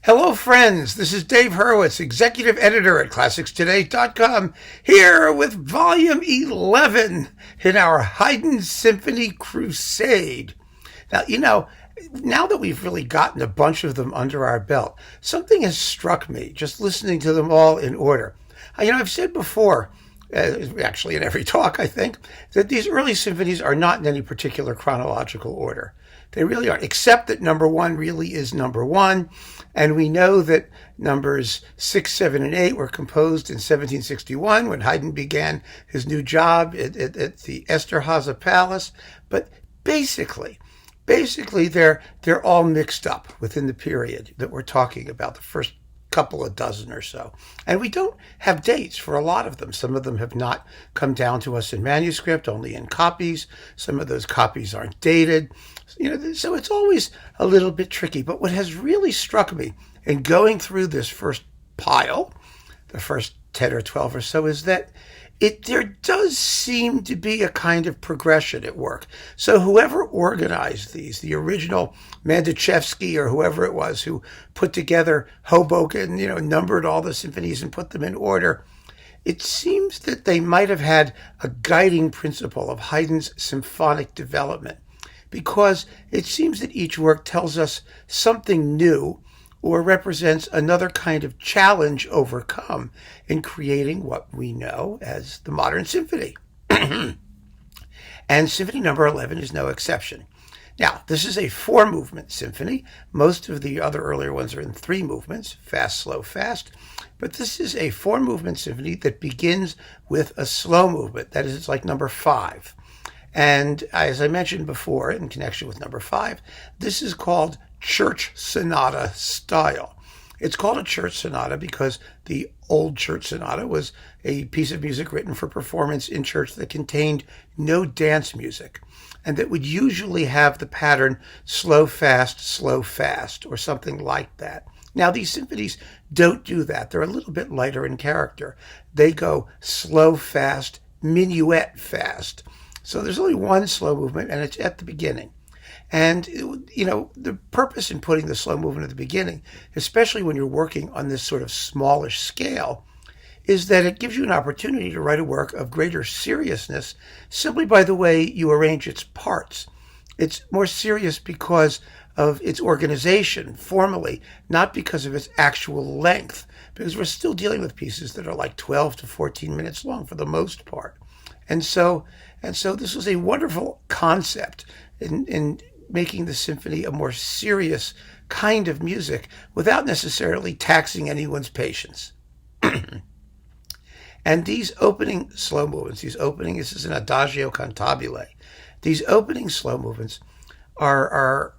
Hello, friends. This is Dave Hurwitz, executive editor at ClassicsToday.com, here with volume 11 in our Haydn Symphony Crusade. Now, now that we've really gotten a bunch of them under our belt, something has struck me just listening to them all in order. I've said before, actually in every talk, I think, that these early symphonies are not in any particular chronological order. They really aren't, except that number one really is number one. And we know that numbers 6, 7, and 8 were composed in 1761 when Haydn began his new job at the Esterhazy Palace. But basically, they're all mixed up within the period that we're talking about, the first couple of dozen or so. And we don't have dates for a lot of them. Some of them have not come down to us in manuscript, only in copies. Some of those copies aren't dated. So it's always a little bit tricky. But what has really struck me in going through this first pile, the first 10 or 12 or so, is that there does seem to be a kind of progression at work. So whoever organized these, the original Mandachevsky or whoever it was who put together Hoboken, numbered all the symphonies and put them in order, it seems that they might have had a guiding principle of Haydn's symphonic development, because it seems that each work tells us something new or represents another kind of challenge overcome in creating what we know as the modern symphony. And Symphony Number 11 is no exception. Now, this is a 4-movement symphony. Most of the other earlier ones are in 3 movements, fast, slow, fast. But this is a 4-movement symphony that begins with a slow movement. That is, it's like number 5. And as I mentioned before, in connection with number 5, this is called church sonata style. It's called a church sonata because the old church sonata was a piece of music written for performance in church that contained no dance music, and that would usually have the pattern slow, fast, or something like that. Now, these symphonies don't do that. They're a little bit lighter in character. They go slow, fast, minuet, fast. So there's only one slow movement, and it's at the beginning. And, the purpose in putting the slow movement at the beginning, especially when you're working on this sort of smallish scale, is that it gives you an opportunity to write a work of greater seriousness simply by the way you arrange its parts. It's more serious because of its organization formally, not because of its actual length, because we're still dealing with pieces that are like 12 to 14 minutes long for the most part. And so this was a wonderful concept in making the symphony a more serious kind of music without necessarily taxing anyone's patience. And these opening slow movements, this is an Adagio cantabile. These opening slow movements are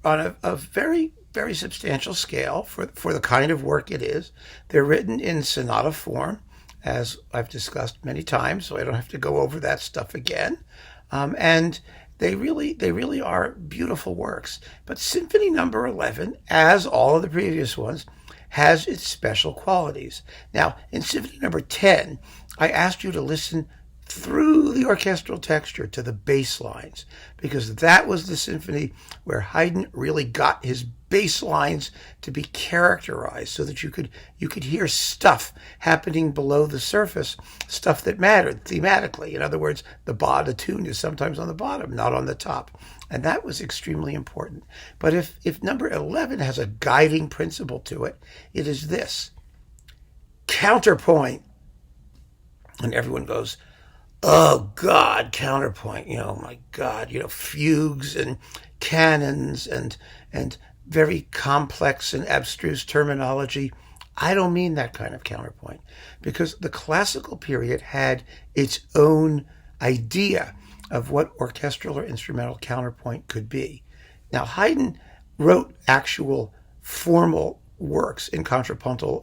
on a very, very substantial scale for the kind of work it is. They're written in sonata form, as I've discussed many times, so I don't have to go over that stuff again. And they really are beautiful works. But Symphony Number 11, as all of the previous ones, has its special qualities. Now, in Symphony Number 10, I asked you to listen through the orchestral texture to the bass lines, because that was the symphony where Haydn really got his bass lines to be characterized so that you could hear stuff happening below the surface, stuff that mattered thematically. In other words, the tune is sometimes on the bottom, not on the top. And that was extremely important. But if number 11 has a guiding principle to it, it is this: counterpoint. And everyone goes, oh God, counterpoint, my God, fugues and canons and very complex and abstruse terminology. I don't mean that kind of counterpoint, because the classical period had its own idea of what orchestral or instrumental counterpoint could be. Now, Haydn wrote actual formal works in contrapuntal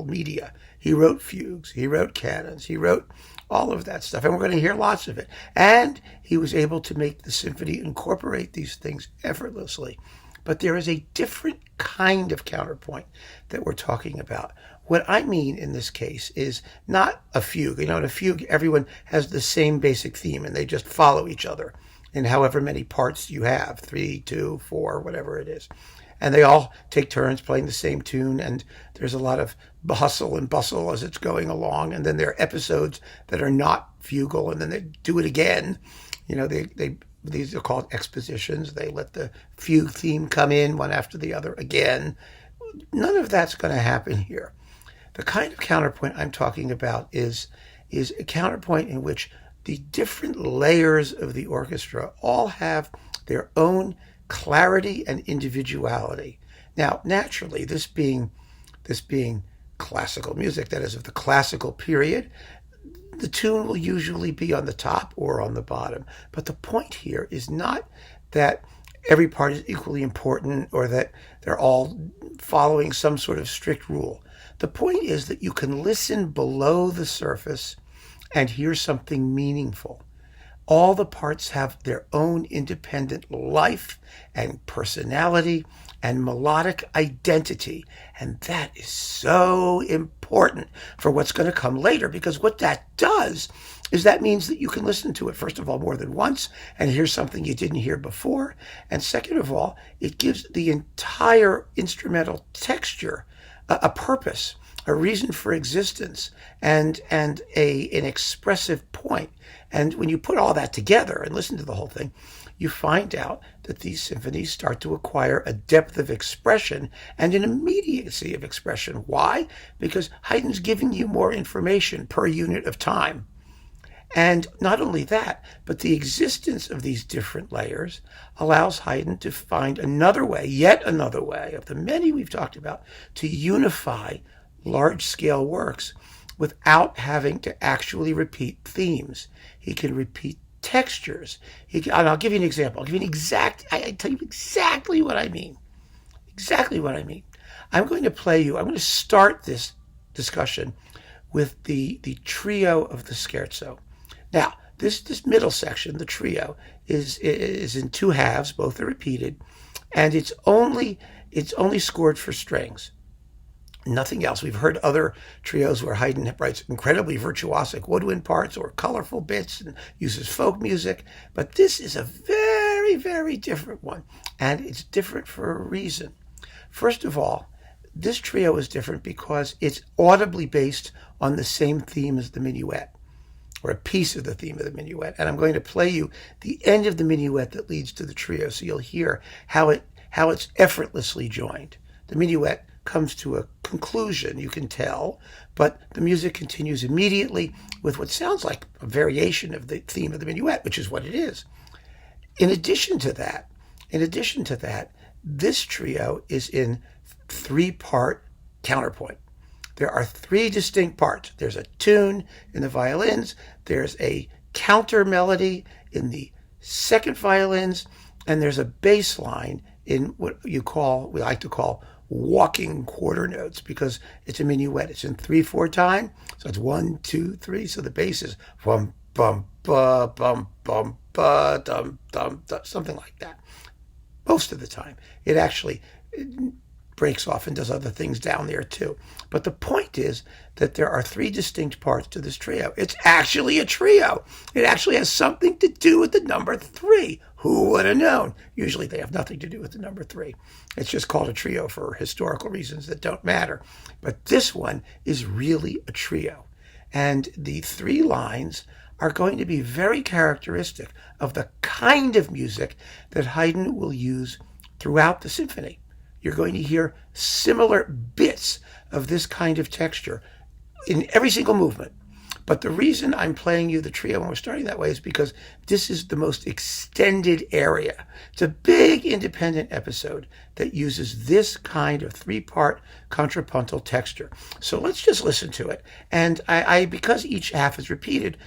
media. He wrote fugues, he wrote canons, he wrote all of that stuff, and we're going to hear lots of it. And he was able to make the symphony incorporate these things effortlessly. But there is a different kind of counterpoint that we're talking about. What I mean in this case is not a fugue. In a fugue, everyone has the same basic theme, and they just follow each other in however many parts you have, 3, 2, 4, whatever it is. and they all take turns playing the same tune, and there's a lot of hustle and bustle as it's going along. And then there are episodes that are not fugal, and then they do it again. These are called expositions. They let the fugue theme come in one after the other again. None of that's going to happen here. The kind of counterpoint I'm talking about is a counterpoint in which the different layers of the orchestra all have their own clarity and individuality. Now, naturally, this being classical music, that is of the classical period, the tune will usually be on the top or on the bottom. But the point here is not that every part is equally important or that they're all following some sort of strict rule. The point is that you can listen below the surface and hear something meaningful. All the parts have their own independent life and personality and melodic identity. And that is so important for what's going to come later, because what that does is that means that you can listen to it, first of all, more than once and hear something you didn't hear before. And second of all, it gives the entire instrumental texture a purpose, a reason for existence, and an expressive point. And when you put all that together and listen to the whole thing, you find out that these symphonies start to acquire a depth of expression and an immediacy of expression. Why? Because Haydn's giving you more information per unit of time. And not only that, but the existence of these different layers allows Haydn to find another way, yet another way, of the many we've talked about, to unify large-scale works without having to actually repeat themes. He can repeat textures. And I'll give you an example. I tell you exactly what I mean. Exactly what I mean. I'm going to start this discussion with the trio of the Scherzo. Now, this middle section, the trio, is in two halves, both are repeated, and it's only scored for strings. Nothing else. We've heard other trios where Haydn writes incredibly virtuosic woodwind parts or colorful bits and uses folk music, but this is a very, very different one, and it's different for a reason. First of all, this trio is different because it's audibly based on the same theme as the Minuet, or a piece of the theme of the Minuet. And I'm going to play you the end of the Minuet that leads to the trio, so you'll hear how it's effortlessly joined. The Minuet comes to a conclusion, you can tell, but the music continues immediately with what sounds like a variation of the theme of the Minuet, which is what it is. In addition to that, this trio is in three-part counterpoint. There are three distinct parts. There's a tune in the violins, there's a counter melody in the second violins, and there's a bass line in what we like to call walking quarter notes, because it's a minuet. It's in 3/4 time, so it's 1, 2, 3. So the bass is bum bum ba bum bum ba dum dum, something like that. Most of the time, it actually breaks off and does other things down there too. But the point is that there are three distinct parts to this trio. It's actually a trio. It actually has something to do with the number 3. Who would have known? Usually they have nothing to do with the number 3. It's just called a trio for historical reasons that don't matter. But this one is really a trio. And the 3 lines are going to be very characteristic of the kind of music that Haydn will use throughout the symphony. You're going to hear similar bits of this kind of texture in every single movement. But the reason I'm playing you the trio when we're starting that way is because this is the most extended area. It's a big independent episode that uses this kind of 3-part contrapuntal texture. So let's just listen to it. And I because each half is repeated,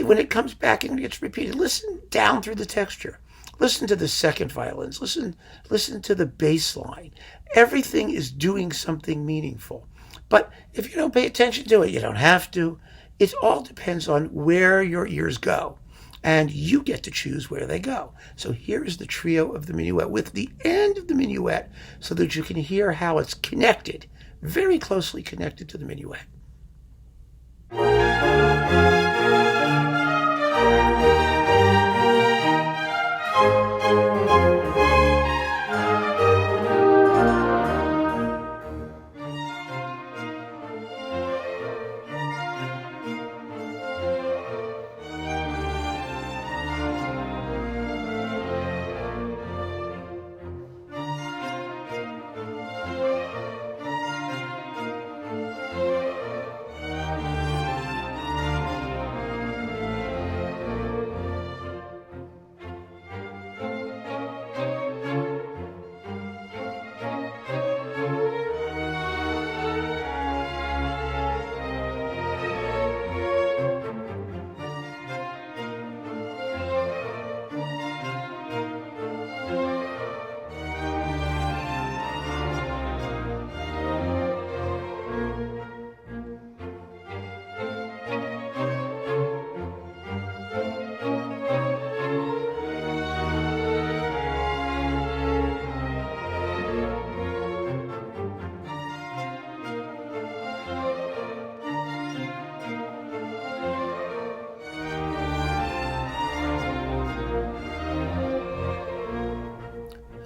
when it comes back and gets repeated, listen down through the texture. Listen to the second violins. Listen to the bass line. Everything is doing something meaningful. But if you don't pay attention to it, you don't have to. It all depends on where your ears go, and you get to choose where they go. So here is the trio of the Minuet with the end of the Minuet so that you can hear how it's connected, very closely connected to the Minuet.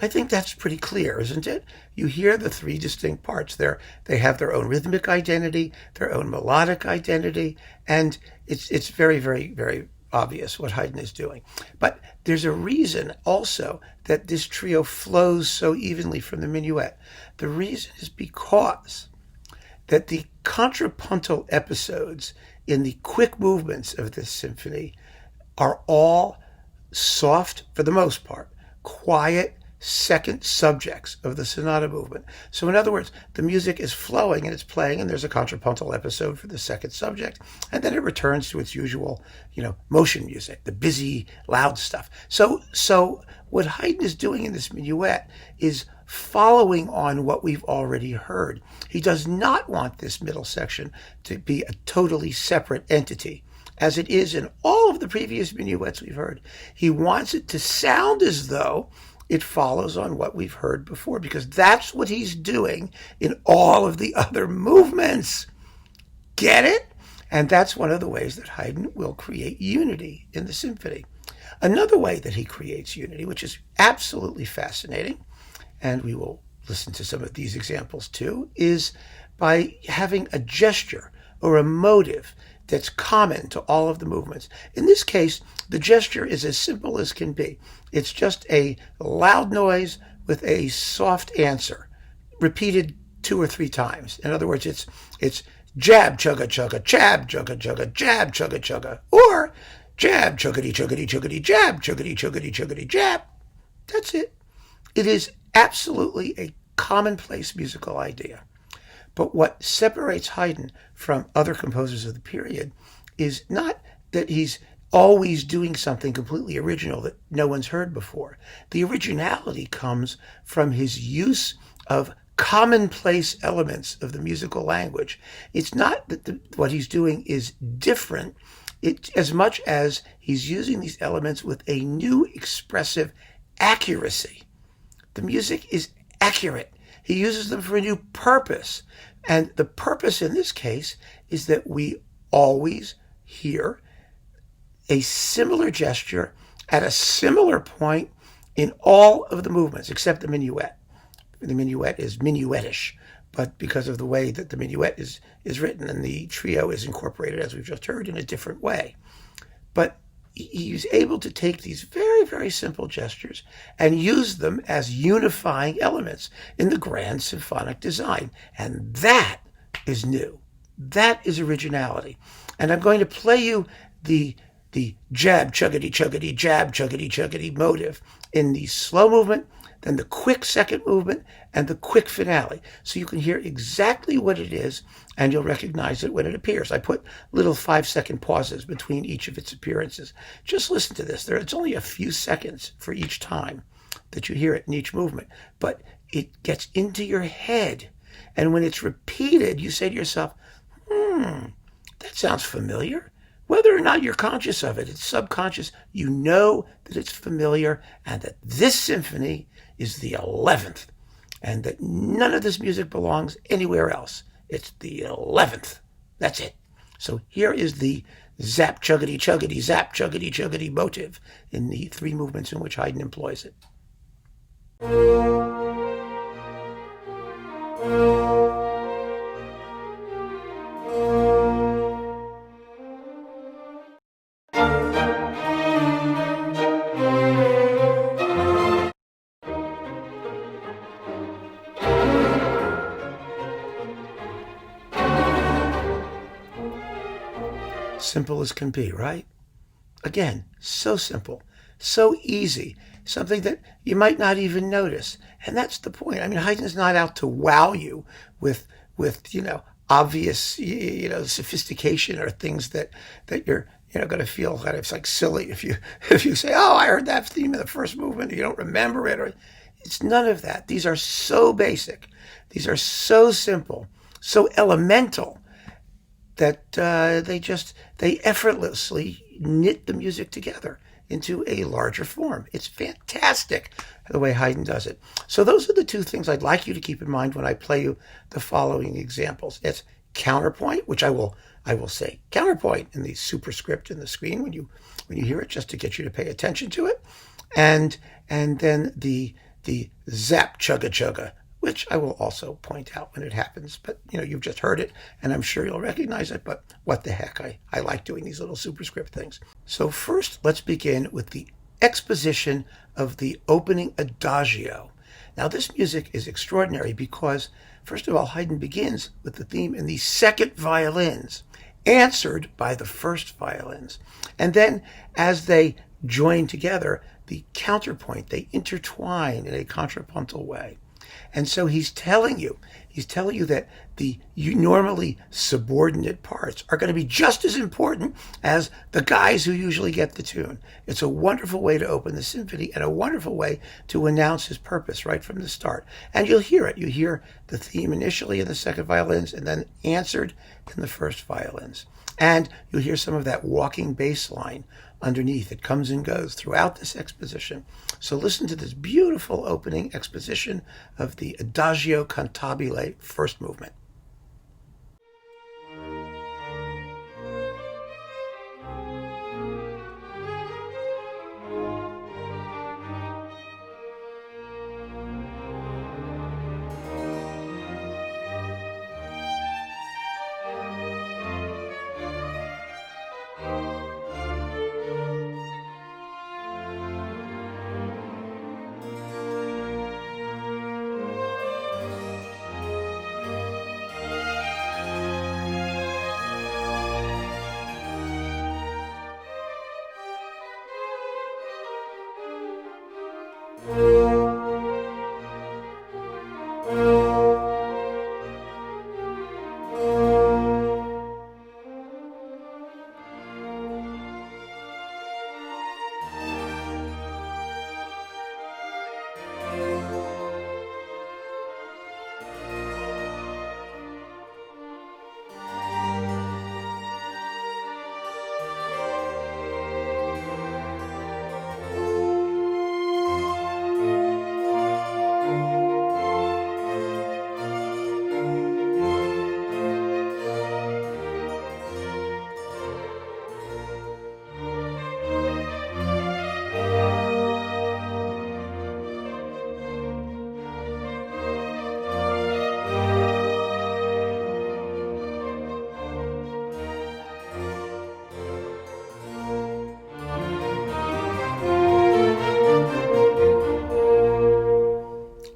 I think that's pretty clear, isn't it? You hear the three distinct parts. They have their own rhythmic identity, their own melodic identity, and it's very, very, very obvious what Haydn is doing. But there's a reason also that this trio flows so evenly from the minuet. The reason is because that the contrapuntal episodes in the quick movements of this symphony are all soft, for the most part, quiet second subjects of the sonata movement. So in other words, the music is flowing and it's playing, and there's a contrapuntal episode for the second subject, and then it returns to its usual, motion music, the busy, loud stuff. So what Haydn is doing in this minuet is following on what we've already heard. He does not want this middle section to be a totally separate entity, as it is in all of the previous minuets we've heard. He wants it to sound as though it follows on what we've heard before, because that's what he's doing in all of the other movements. Get it? And that's one of the ways that Haydn will create unity in the symphony. Another way that he creates unity, which is absolutely fascinating, and we will listen to some of these examples too, is by having a gesture or a motive that's common to all of the movements. In this case, the gesture is as simple as can be. It's just a loud noise with a soft answer, repeated 2 or 3 times. In other words, it's jab, chugga, chugga, jab, chugga, chugga, jab, chugga, chugga, or jab, chuggity, chuggity, chuggity, jab, chuggity, chuggity, chuggity, jab. That's it. It is absolutely a commonplace musical idea. But what separates Haydn from other composers of the period is not that he's always doing something completely original that no one's heard before. The originality comes from his use of commonplace elements of the musical language. It's not that what he's doing is different, as much as he's using these elements with a new expressive accuracy. The music is accurate. He uses them for a new purpose. And the purpose in this case is that we always hear a similar gesture at a similar point in all of the movements, except the minuet. The minuet is minuetish, but because of the way that the minuet is written, and the trio is incorporated, as we've just heard, in a different way. But he's able to take these very, very simple gestures and use them as unifying elements in the grand symphonic design. And that is new. That is originality. And I'm going to play you the jab, chuggity, chuggity, jab, chuggity, chuggity motive in the slow movement, then the quick second movement, and the quick finale. So you can hear exactly what it is, and you'll recognize it when it appears. I put little 5-second pauses between each of its appearances. Just listen to this. It's only a few seconds for each time that you hear it in each movement, but it gets into your head. And when it's repeated, you say to yourself, that sounds familiar. Whether or not you're conscious of it, it's subconscious. You know that it's familiar, and that this symphony is the 11th, and that none of this music belongs anywhere else. It's the 11th. That's it. So here is the zap, chuggity, chuggity, zap, chuggity, chuggity motive in the 3 movements in which Haydn employs it. Simple as can be, right? Again, so simple, so easy, something that you might not even notice. And that's the point. I mean, Haydn's not out to wow you with obvious, sophistication or things that you're, going to feel kind of like silly if you say, oh, I heard that theme in the first movement, and you don't remember it. Or it's none of that. These are so basic. These are so simple, so elemental, that they effortlessly knit the music together into a larger form. It's fantastic the way Haydn does it. So those are the 2 things I'd like you to keep in mind when I play you the following examples. It's counterpoint, which I will say counterpoint in the superscript in the screen when you hear it, just to get you to pay attention to it, and then the the zap chugga chugga, which I will also point out when it happens. But, you've just heard it, and I'm sure you'll recognize it, but what the heck, I like doing these little superscript things. So first, let's begin with the exposition of the opening Adagio. Now, this music is extraordinary because, first of all, Haydn begins with the theme in the second violins, answered by the first violins. And then, as they join together, the counterpoint, they intertwine in a contrapuntal way. And so he's telling you that the normally subordinate parts are going to be just as important as the guys who usually get the tune. It's a wonderful way to open the symphony and a wonderful way to announce his purpose right from the start. And you'll hear it. You hear the theme initially in the second violins and then answered in the first violins. And you'll hear some of that walking bass line underneath. It comes and goes throughout this exposition. So listen to this beautiful opening exposition of the Adagio cantabile first movement.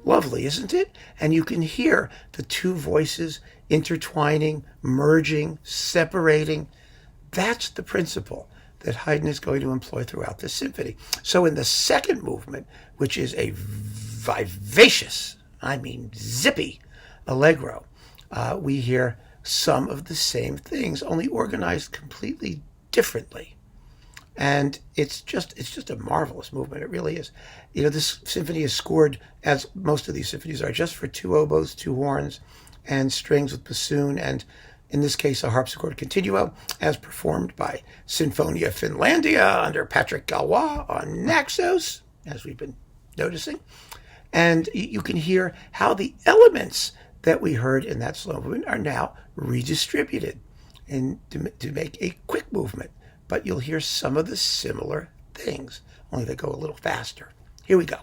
Lovely, isn't it? And you can hear the two voices intertwining, merging, separating. That's the principle that Haydn is going to employ throughout this symphony. So in the second movement, which is a vivacious, zippy Allegro, we hear some of the same things, only organized completely differently. And it's just a marvelous movement. It really is. This symphony is scored, as most of these symphonies are, just for two oboes, two horns, and strings with bassoon, and in this case, a harpsichord continuo, as performed by Sinfonia Finlandia under Patrick Galois on Naxos, as we've been noticing. And you can hear how the elements that we heard in that slow movement are now redistributed to make a quick movement. But you'll hear some of the similar things, only they go a little faster. Here we go.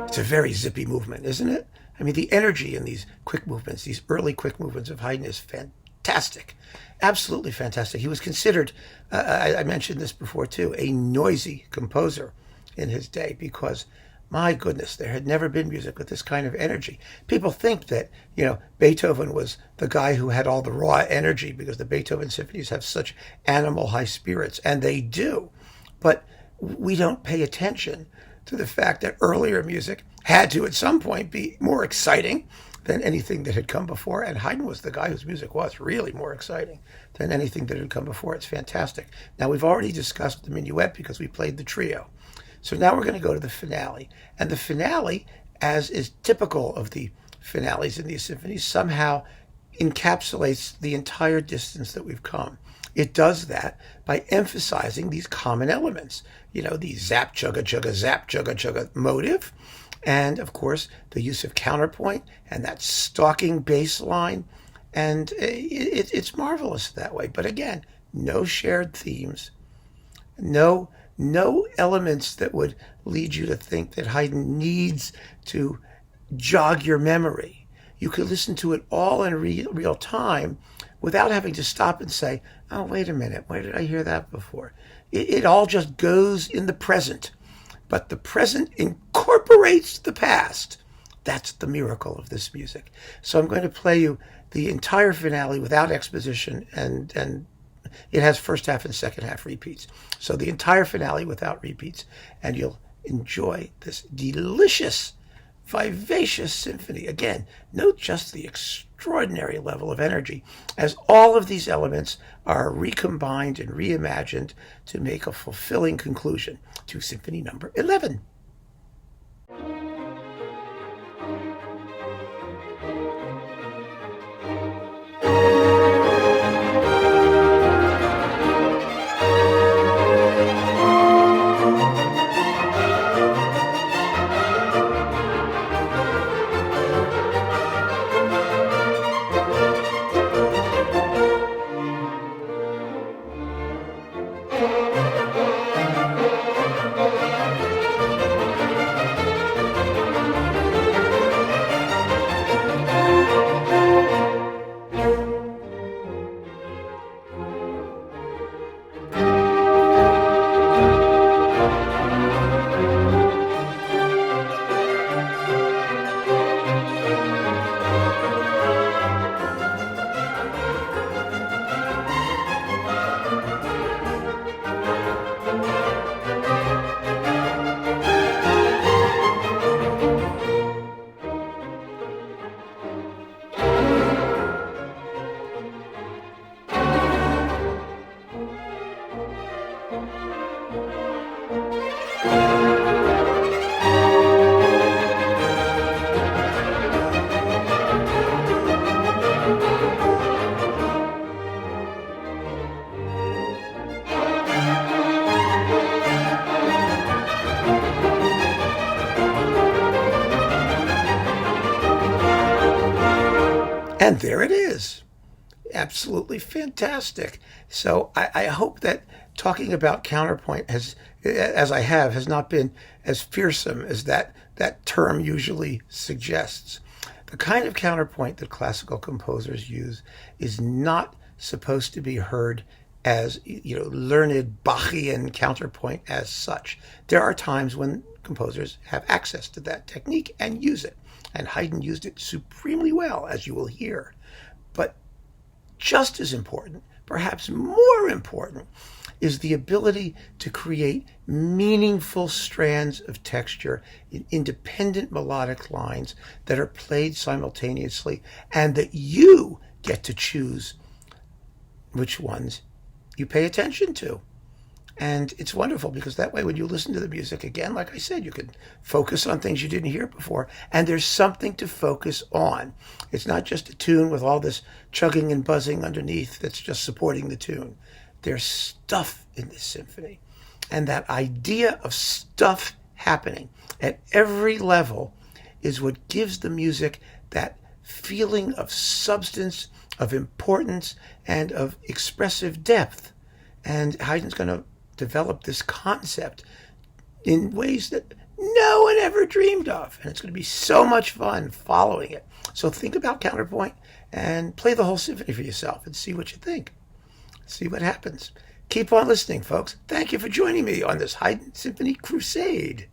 It's a very zippy movement, isn't it? The energy in these quick movements, these early quick movements of Haydn is fantastic. Absolutely fantastic. He was considered, I mentioned this before too, a noisy composer in his day because, my goodness, there had never been music with this kind of energy. People think that, Beethoven was the guy who had all the raw energy because the Beethoven symphonies have such animal high spirits, and they do. But we don't pay attention to the fact that earlier music had to, at some point, be more exciting than anything that had come before. And Haydn was the guy whose music was really more exciting than anything that had come before. It's fantastic. Now, we've already discussed the Minuet because we played the trio. So now we're going to go to the finale. And the finale, as is typical of the finales in these symphonies, somehow encapsulates the entire distance that we've come. It does that by emphasizing these common elements, the zap, chugga, chugga, zap, chugga, chugga motive. And, of course, the use of counterpoint and that stalking bass line. And it's marvelous that way. But again, no shared themes, no elements that would lead you to think that Haydn needs to jog your memory. You could listen to it all in real time without having to stop and say, oh, wait a minute, where did I hear that before? It all just goes in the present. But the present incorporates the past. That's the miracle of this music. So I'm going to play you the entire finale without exposition, and it has first half and second half repeats. So the entire finale without repeats, and you'll enjoy this delicious, vivacious symphony. Again, note just the extraordinary level of energy as all of these elements are recombined and reimagined to make a fulfilling conclusion to Symphony Number 11. And there it is. Absolutely fantastic. So I hope that talking about counterpoint as I have, has not been as fearsome as that term usually suggests. The kind of counterpoint that classical composers use is not supposed to be heard as, learned Bachian counterpoint as such. There are times when composers have access to that technique and use it. And Haydn used it supremely well, as you will hear. But just as important, perhaps more important, is the ability to create meaningful strands of texture in independent melodic lines that are played simultaneously, and that you get to choose which ones you pay attention to. And it's wonderful because that way when you listen to the music again, like I said, you can focus on things you didn't hear before, and there's something to focus on. It's not just a tune with all this chugging and buzzing underneath that's just supporting the tune. There's stuff in this symphony. And that idea of stuff happening at every level is what gives the music that feeling of substance, of importance, and of expressive depth. And Haydn's going to develop this concept in ways that no one ever dreamed of. And it's going to be so much fun following it. So think about counterpoint and play the whole symphony for yourself and see what you think. See what happens. Keep on listening, folks. Thank you for joining me on this Haydn Symphony Crusade.